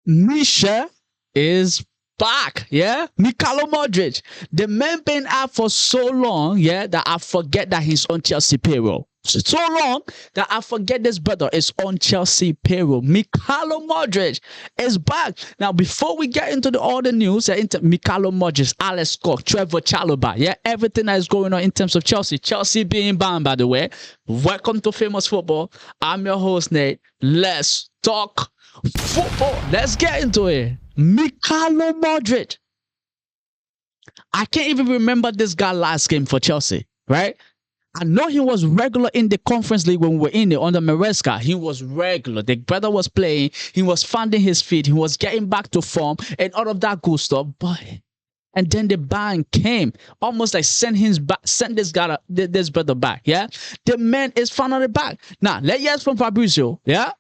Misha is back, yeah? Mykhailo Mudryk. The man been out for so long, yeah, that I forget that he's on Chelsea payroll. So long that I forget this brother is on Chelsea payroll. Mykhailo Mudryk is back. Now, before we get into all the news, into Mykhailo Mudryk, Alex Scott, Trevoh Chalobah, yeah, everything that is going on in terms of Chelsea. Chelsea being banned, by the way. Welcome to Famous Football. I'm your host, Nate. Let's talk football. Let's get into it. Mykhailo Mudryk. I can't even remember this guy last game for Chelsea, right? I know he was regular in the Conference League when we were in it under Maresca. He was regular. The brother was playing. He was finding his feet. He was getting back to form and all of that good stuff. And then the ban came, almost like send this guy, this brother back. Yeah, the man is finally back. Now let's hear from Fabrizio. Yeah,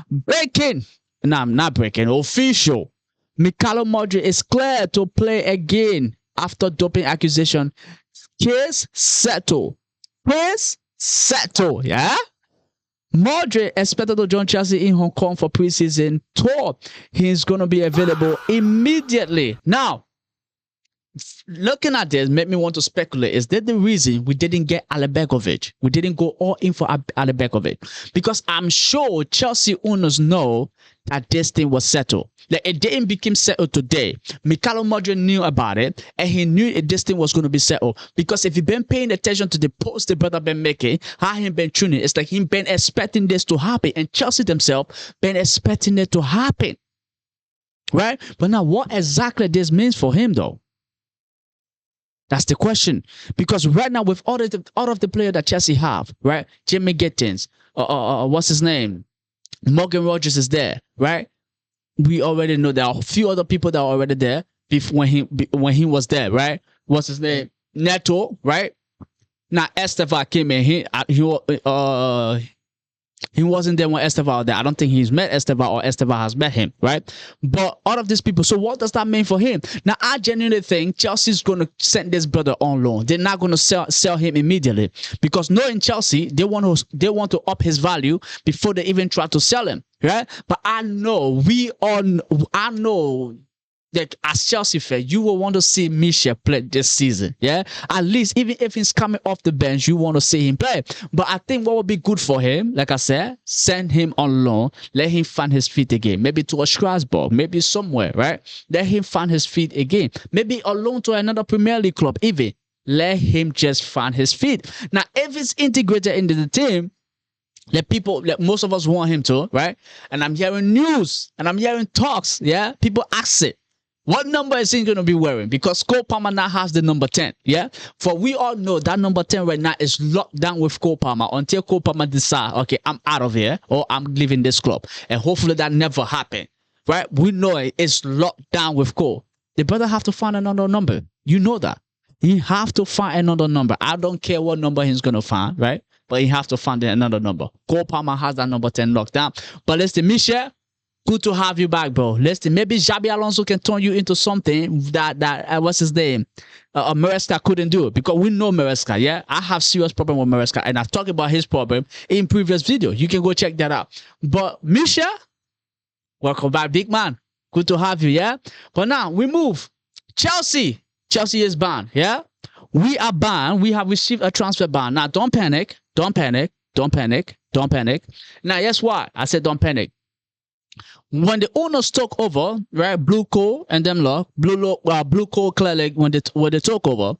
breaking. No, I'm not breaking. Official. Mykhailo Mudryk is cleared to play again after doping accusation. Case settled. Case settled. Yeah. Mudryk expected to join Chelsea in Hong Kong for preseason tour. He's going to be available immediately. Now, looking at this, made me want to speculate. Is that the reason we didn't get Alibegovic? We didn't go all in for Alibegovic? Because I'm sure Chelsea owners know that this thing was settled. Like, it didn't become settled today. Mykhailo Mudryk knew about it, and he knew this thing was going to be settled. Because if you've been paying attention to the post the brother been making, how he been tuning, it's like he been expecting this to happen, and Chelsea themselves been expecting it to happen. Right? But now, what exactly this means for him, though? That's the question. Because right now, with all of the players that Chelsea have, right? Jimmy Gittins, what's his name? Morgan Rogers is there, right? We already know there are a few other people that are already there when he was there, right? What's his name? Neto, right? Now Esteva came in. He wasn't there when Esteva was there. I don't think he's met Esteva or Esteva has met him, right? But all of these people. So what does that mean for him? Now, I genuinely think Chelsea's going to send this brother on loan. They're not going to sell him immediately, because knowing Chelsea, they want to up his value before they even try to sell him, right? But I know that as Chelsea fan, you will want to see Misha play this season, yeah? At least, even if he's coming off the bench, you want to see him play. But I think what would be good for him, like I said, send him on loan, let him find his feet again. Maybe to a Strasbourg, maybe somewhere, right? Let him find his feet again. Maybe a loan to another Premier League club, even. Let him just find his feet. Now, if he's integrated into the team, most of us want him to, right? And I'm hearing news, and I'm hearing talks, yeah? People ask it. What number is he going to be wearing? Because Cole Palmer now has the number 10, yeah? For we all know that number 10 right now is locked down with Cole Palmer until Cole Palmer decides, okay, I'm out of here, or I'm leaving this club. And hopefully that never happens, right? We know it's locked down with Cole. The brother have to find another number. You know that. He have to find another number. I don't care what number he's going to find, right? But he have to find another number. Cole Palmer has that number 10 locked down. But listen, Michel, good to have you back, bro. Listen, maybe Xabi Alonso can turn you into something that what's his name? Maresca couldn't do. Because we know Maresca, yeah? I have serious problem with Maresca, and I've talked about his problem in previous video. You can go check that out. But Misha, welcome back, big man. Good to have you, yeah? But now, we move. Chelsea. Chelsea is banned, yeah? We are banned. We have received a transfer ban. Now, don't panic. Don't panic. Don't panic. Don't panic. Now, guess what? I said don't panic. When the owners took over, right, Blue Coal and them lot, Blue Coal CLEARED, when they took over,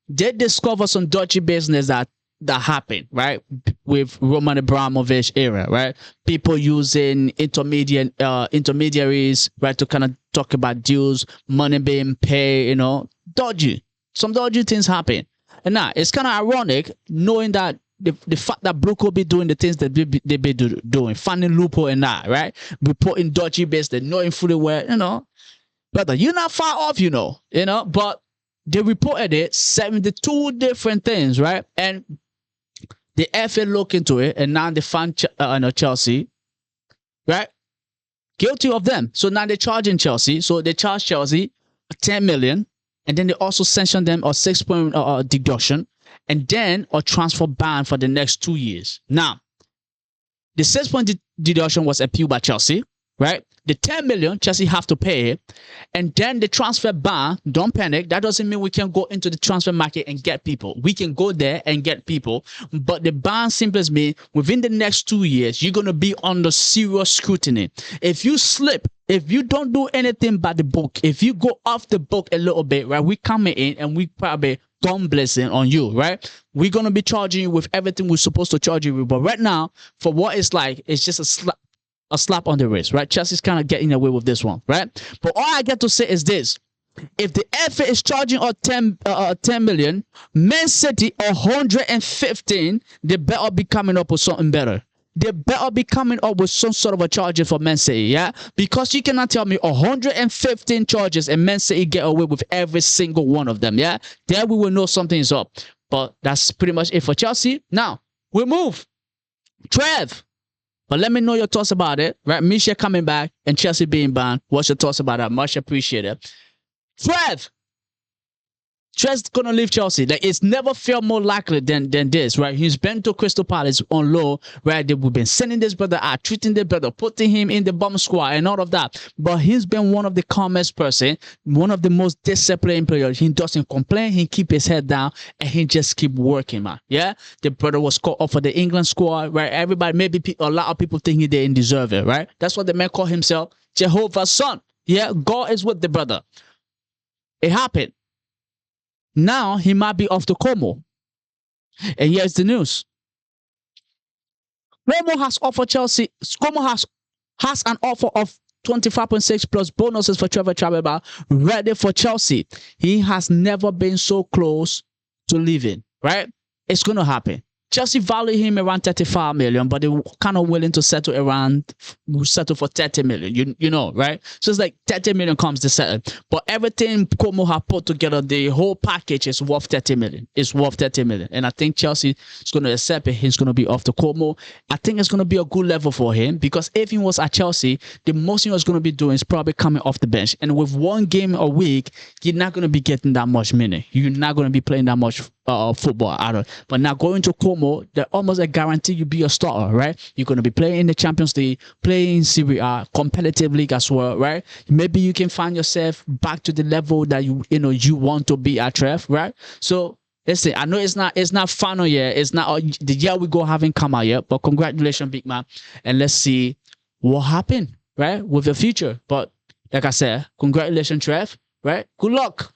they discovered some dodgy business that happened, right, with Roman Abramovich era, right? People using intermediaries, right, to kind of talk about deals, money being paid, you know, dodgy. Some dodgy things happen. And now, it's kind of ironic knowing that the fact that Blue Coal be doing the things that they be doing, finding loophole and that, right? Reporting dodgy business, knowing fully well, you know, brother, you're not far off, you know, but they reported it, 72 different things, right? And the FA look into it, and now they find Chelsea, right? Guilty of them. So now they're charging Chelsea. So they charge Chelsea 10 million, and then they also sanction them a 6-point deduction, and then a transfer ban for the next 2 years. Now, the 6-point deduction was appealed by Chelsea, right? The 10 million, Chelsea have to pay it. And then the transfer ban, don't panic. That doesn't mean we can go into the transfer market and get people. We can go there and get people. But the ban simply means within the next 2 years, you're going to be under serious scrutiny. If you slip, if you don't do anything by the book, if you go off the book a little bit, right, we coming in and we probably dumb blessing on you, right? We're going to be charging you with everything we're supposed to charge you with. But right now, for what it's like, it's just a slap on the wrist, right? Chelsea's kind of getting away with this one, right? But all I get to say is this. If the FA is charging us 10 million, Man City 115, they better be coming up with something better. They better be coming up with some sort of a charges for Man City, yeah? Because you cannot tell me 115 charges and Man City get away with every single one of them, yeah? Then we will know something is up. But that's pretty much it for Chelsea. Now, we move. Trev. But let me know your thoughts about it, right? Misha coming back and Chelsea being banned. What's your thoughts about that? Much appreciated. Trev's gonna leave Chelsea. Like, it's never felt more likely than this, right? He's been to Crystal Palace on loan, right? We've been sending this brother out, treating the brother, putting him in the bomb squad and all of that. But he's been one of the calmest person, one of the most disciplined players. He doesn't complain. He keep his head down and he just keep working, man. Yeah, the brother was called up for the England squad, right? Everybody, maybe a lot of people think he didn't deserve it, right? That's what the man called himself, Jehovah's son. Yeah, God is with the brother. It happened. Now he might be off to Como. And here's the news. Como has offered Chelsea. Como has an offer of 25.6 plus bonuses for Trevoh Chalobah ready for Chelsea. He has never been so close to leaving, right? It's going to happen. Chelsea value him around 35 million, but they're kind of willing to settle for 30 million, you know, right? So it's like 30 million comes to settle. But everything Como have put together, the whole package is worth 30 million. It's worth 30 million. And I think Chelsea is going to accept it. He's going to be off to Como. I think it's going to be a good level for him because if he was at Chelsea, the most he was going to be doing is probably coming off the bench. And with one game a week, you're not going to be getting that much minute. You're not going to be playing that much football at all. But now going to Como, they're almost a guarantee you be a starter, right? You're going to be playing in the Champions League, playing in Serie A, competitive league as well, right? Maybe you can find yourself back to the level that you want to be at, Trev, right? So listen, I know it's not final year, it's not the year we go haven't come out yet, but congratulations, big man, and let's see what happened, right, with the future. But like I said, congratulations, Trev, right? Good luck.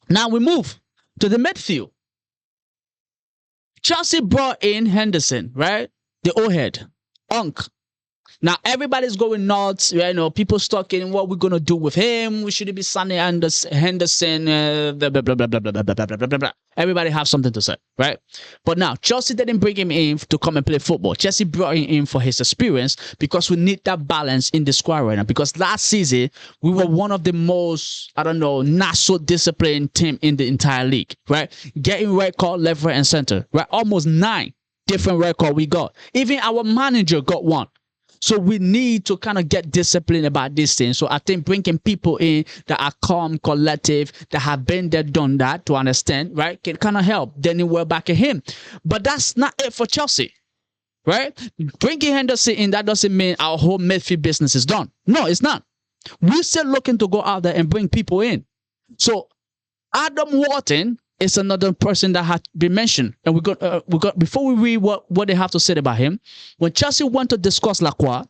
Now we move to the midfield. Chelsea brought in Henderson, right? The old head, Unk. Now everybody's going nuts, you know. People talking what we're gonna do with him. We should be signing Henderson. Blah, blah, blah, blah, blah, blah, blah, blah, blah, blah, blah. Everybody have something to say, right? But now Chelsea didn't bring him in to come and play football. Chelsea brought him in for his experience because we need that balance in the squad right now. Because last season we were one of the most, not so disciplined team in the entire league, right? Getting red card left, right, and center, right? Almost 9 different red cards we got. Even our manager got one. So we need to kind of get disciplined about this thing. So I think bringing people in that are calm, collective, that have been there, done that, to understand, right, can kind of help. Then we're back at him. But that's not it for Chelsea, right? Bringing Henderson in, that doesn't mean our whole midfield business is done. No, it's not. We're still looking to go out there and bring people in. So Adam Wharton is another person that had been mentioned, and we got before we read what they have to say about him. When Chelsea went to discuss Lacroix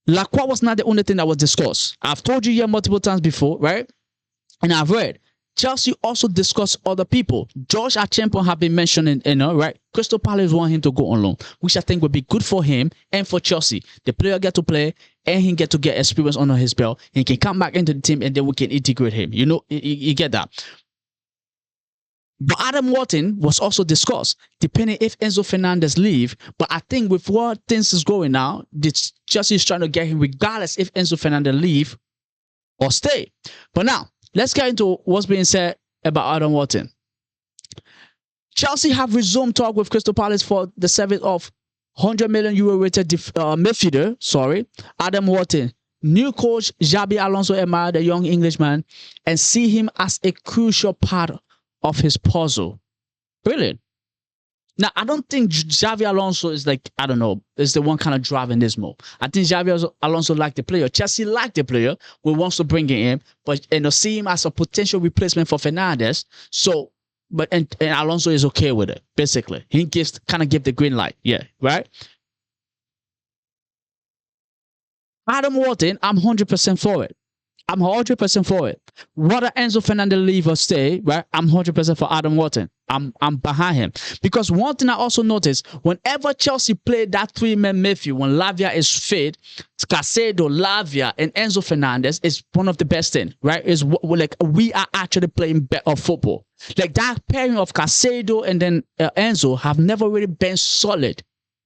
was not the only thing that was discussed. I've told you here multiple times before, right? And I've read Chelsea also discussed other people. George Acheampong have been mentioned, right? Crystal Palace want him to go on loan, which I think would be good for him and for Chelsea. The player get to play and he get to get experience under his belt. He can come back into the team and then we can integrate him. You get that. But Adam Wharton was also discussed, depending if Enzo Fernandez leave. But I think with what things is going now, Chelsea is trying to get him regardless if Enzo Fernandez leave or stay. But now, let's get into what's being said about Adam Wharton. Chelsea have resumed talk with Crystal Palace for the service of €100 million rated midfielder, Adam Wharton. New coach Xabi Alonso admired the young Englishman and see him as a crucial part of his puzzle. Brilliant. Now, I don't think Xabi Alonso is like, I don't know, is the one kind of driving this move. I think Xabi Alonso liked the player. Chelsea liked the player. We wants to bring him in, but see him as a potential replacement for Fernandes. So, and Alonso is okay with it, basically. He kind of give the green light. Yeah, right? Adam Wharton, I'm 100% for it. I'm 100% for it. Whether Enzo Fernandez leave or stay, right? I'm 100% for Adam Wharton. I'm behind him. Because one thing I also noticed, whenever Chelsea played that three-man midfield, when Lavia is fit, Caicedo, Lavia, and Enzo Fernandez is one of the best things, right? Is like we are actually playing better football. Like that pairing of Caicedo and then Enzo have never really been solid.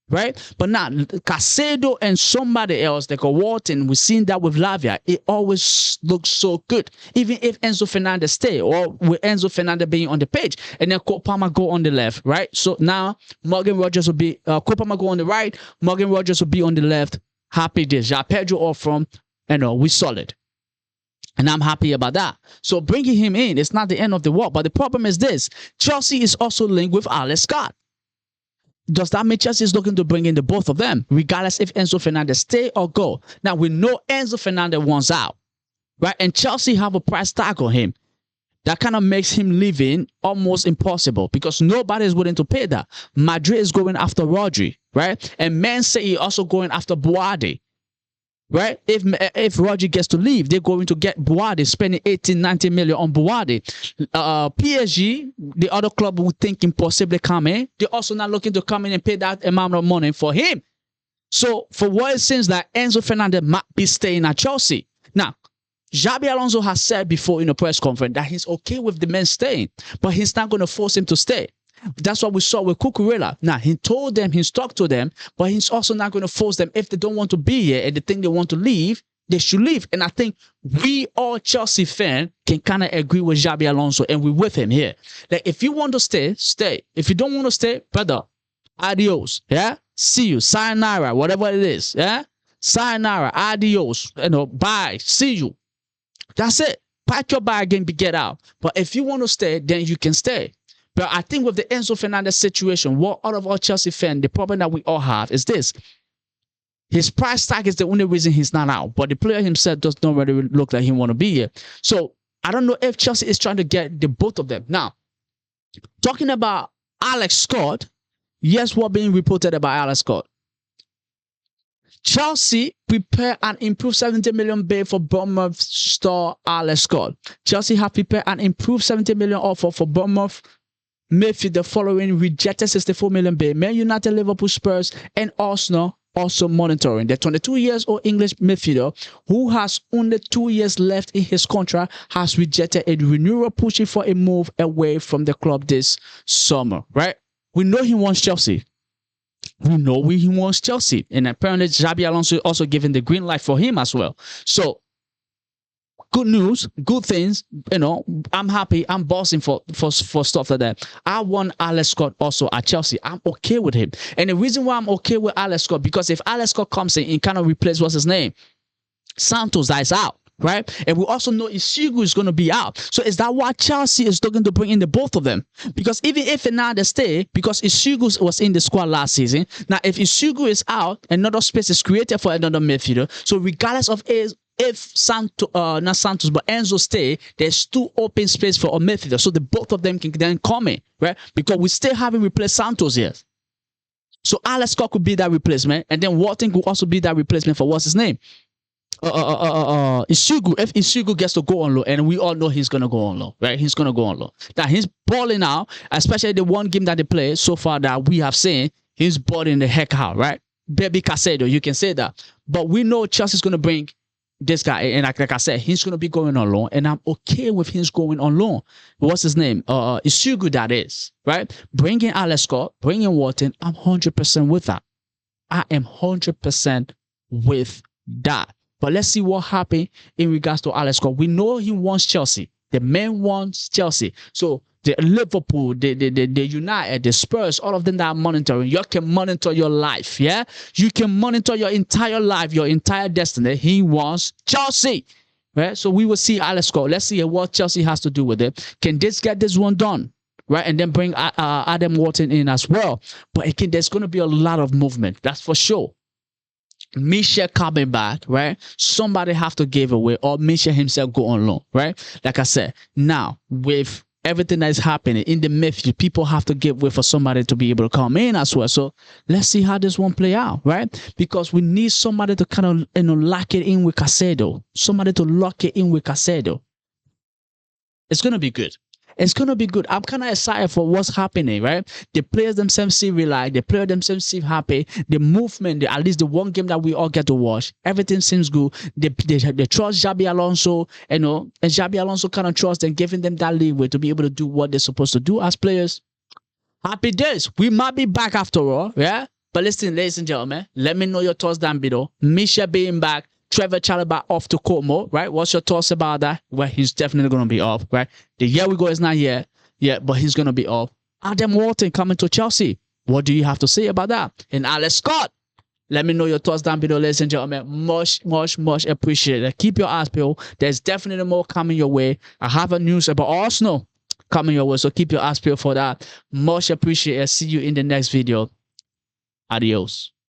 Right? But now, Caicedo and somebody else, like a Wharton, we've seen that with Lavia. It always looks so good. Even if Enzo Fernandez stay, or with Enzo Fernandez being on the pitch, and then Kopama go on the left, right? So now, Morgan Rogers will be, Kopama go on the right, Morgan Rogers will be on the left. Happy days. Ja Pedro off from, we solid. And I'm happy about that. So bringing him in, it's not the end of the world. But the problem is this. Chelsea is also linked with Alex Scott. Does that mean Chelsea is looking to bring in the both of them, regardless if Enzo Fernandez stay or go? Now, we know Enzo Fernandez wants out, right? And Chelsea have a price tag on him. That kind of makes him leaving almost impossible because nobody is willing to pay that. Madrid is going after Rodri, right? And Man City also going after Boadi. Right? If Rodri gets to leave, they're going to get Boadi, spending 18, 19 million on Boadi. PSG, the other club who thinking possibly come in, they're also not looking to come in and pay that amount of money for him. So, for what it seems like Enzo Fernandez might be staying at Chelsea. Now, Xabi Alonso has said before in a press conference that he's okay with the man staying, but he's not going to force him to stay. That's what we saw with Cucurella. Now, he told them, he's talked to them, but he's also not going to force them. If they don't want to be here and they think they want to leave, they should leave. And I think we all Chelsea fans can kind of agree with Xabi Alonso, and we're with him here. Like, if you want to stay, stay. If you don't want to stay, brother, adios. Yeah? See you. Sayonara, whatever it is. Yeah? Sayonara, adios. Bye. See you. That's it. Pack your bag and get out. But if you want to stay, then you can stay. But I think with the Enzo Fernandez situation, what out of all Chelsea fans, the problem that we all have is this. His price tag is the only reason he's not out. But the player himself does not really look like he want to be here. So I don't know if Chelsea is trying to get the both of them. Now, talking about Alex Scott, yes, what being reported about Alex Scott. Chelsea prepare an improved 70 million bid for Bournemouth star Alex Scott. Chelsea have prepared an improved 70 million offer for Bournemouth midfield the following rejected 64 million bid. Man United, Liverpool, Spurs, and Arsenal also monitoring. The 22-year-old English midfielder, who has only 2 years left in his contract, has rejected a renewal, pushing for a move away from the club this summer. Right? We know he wants Chelsea. We know he wants Chelsea, and apparently Xabi Alonso also giving the green light for him as well. So, good news, good things. I'm happy. I'm bossing for stuff like that. I want Alex Scott also at Chelsea. I'm okay with him, and the reason why I'm okay with Alex Scott, because if Alex Scott comes in and kind of replace what's his name, Santos, that is out. Right? And we also know Isigu is going to be out. So is that why Chelsea is looking to bring in the both of them? Because even if Fernandes stay, because Isigu was in the squad last season, now if Isigu is out, another space is created for another midfielder. So regardless of if not Santos, but Enzo stay, there's two open space for a midfielder. So the both of them can then come in, right? Because we still haven't replaced Santos yet. So Alex Scott could be that replacement, and then Wharton could also be that replacement for what's his name? Isigu. If Isigu gets to go on low, and we all know he's gonna go on low, right? He's gonna go on low. Now he's balling out, especially the one game that they play so far that we have seen, he's balling the heck out, right? Baby Caicedo, you can say that. But we know Chelsea's gonna bring this guy, and like I said, he's gonna be going on loan, and I'm okay with him going on loan. What's his name? Isigu, that is, right? Bringing Alex Scott, bringing Wharton, I'm 100% with that. I am 100% with that. But let's see what happened in regards to Alex Scott. We know he wants Chelsea. The man wants Chelsea. So the Liverpool, the United, the Spurs, all of them that are monitoring, you can monitor your life, yeah? You can monitor your entire life, your entire destiny. He wants Chelsea, right? So we will see Alex Scott. Let's see what Chelsea has to do with it. Can this get this one done? right? And then bring Adam Wharton in as well. But again, there's going to be a lot of movement. That's for sure. Misha coming back, right? Somebody have to give away, or Misha himself go on loan, right? Like I said, now with everything that is happening in the midfield, people have to give way for somebody to be able to come in as well. So let's see how this one play out, right? Because we need somebody to kind of lock it in with Caicedo. Somebody to lock it in with Caicedo. It's gonna be good. It's going to be good. I'm kind of excited for what's happening, right? The players themselves seem relaxed. The players themselves seem happy. The movement, at least the one game that we all get to watch, everything seems good. They trust Xabi Alonso, and Xabi Alonso kind of trust and giving them that leeway to be able to do what they're supposed to do as players. Happy days. We might be back after all, yeah? But listen, ladies and gentlemen, let me know your thoughts down below. Misha being back. Trevoh Chalobah off to Como, right? What's your thoughts about that? Well, he's definitely going to be off, right? The year we go is not yet, but he's going to be off. Adam Wharton coming to Chelsea. What do you have to say about that? And Alex Scott, let me know your thoughts down below, ladies and gentlemen. Much appreciated. Keep your eyes peeled. There's definitely more coming your way. I have a news about Arsenal coming your way, so keep your eyes peeled for that. Much appreciated. See you in the next video. Adios.